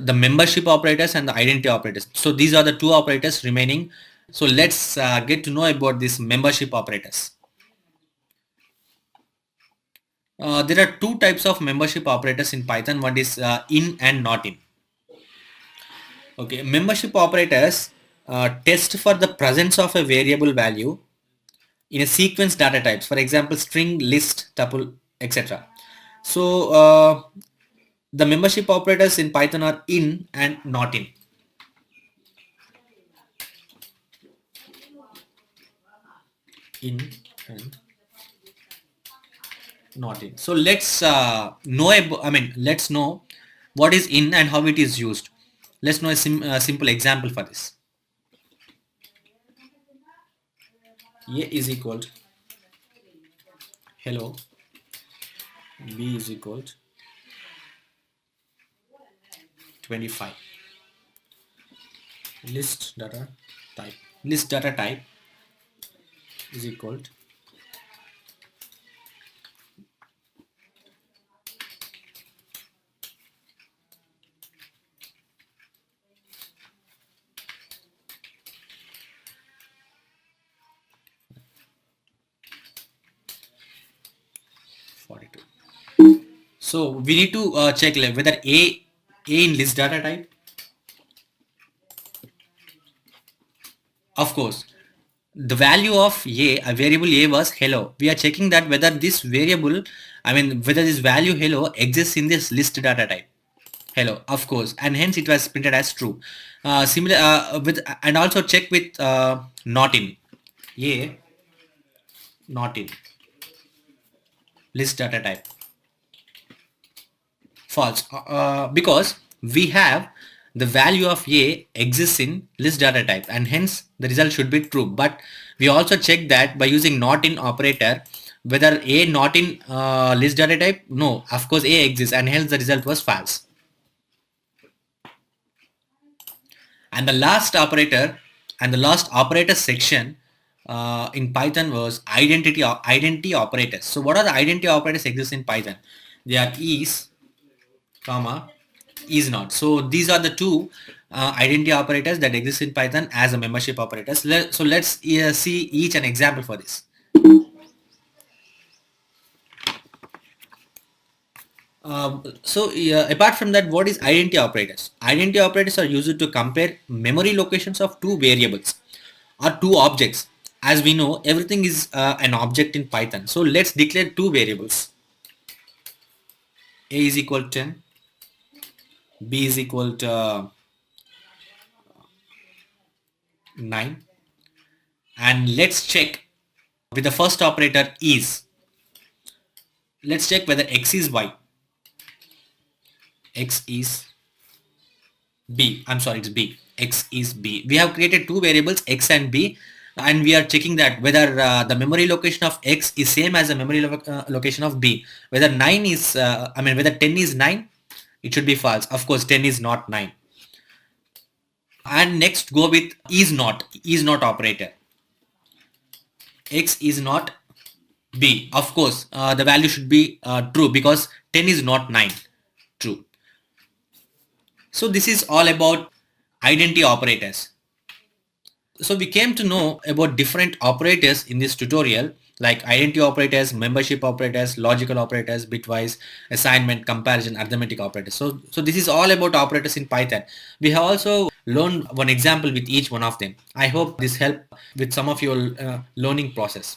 the membership operators and the identity operators. So these are the two operators remaining. So let's get to know about these membership operators. There are two types of membership operators in Python. One is in and not in. Okay, membership operators test for the presence of a variable value in a sequence data types. For example, string, list, tuple, etc. So the membership operators in Python are in and not in. In and not in. So let's let's know what is in and how it is used. Let's know a simple example for this. A is equal to hello, B is equal to 25. List data type is equal to 42. So we need to check whether A in list data type. Of course, the value of a variable a was hello. We are checking that whether this variable, whether this value hello exists in this list data type. Hello, of course, and hence it was printed as true. Similar with, and also check with not in. A not in list data type. False, because we have the value of a exists in list data type, and hence the result should be true. But we also check that by using not in operator whether a not in list data type. No, of course a exists, and hence the result was false. And the last operator section in Python was identity operators. So what are the identity operators exist in Python? They are is, comma, is not. So these are the two identity operators that exist in Python as a membership operators. So let's see each an example for this. Apart from that, what is identity operators? Identity operators are used to compare memory locations of two variables or two objects. As we know, everything is an object in Python. So let's declare two variables. A is equal to 10, B is equal to 9, and let's check with the first operator is. Let's check whether x is y. X is B. I'm sorry, it's B. X is B. We have created two variables x and B, and we are checking that whether the memory location of x is same as the memory location of B. Whether 9 is, whether 10 is 9, it should be false. Of course, 10 is not 9. And next go with is not operator. X is not B. Of course, the value should be true because 10 is not 9. True. So this is all about identity operators. So we came to know about different operators in this tutorial, like identity operators, membership operators, logical operators, bitwise, assignment, comparison, arithmetic operators. So this is all about operators in Python. We have also learned one example with each one of them. I hope this helped with some of your learning process.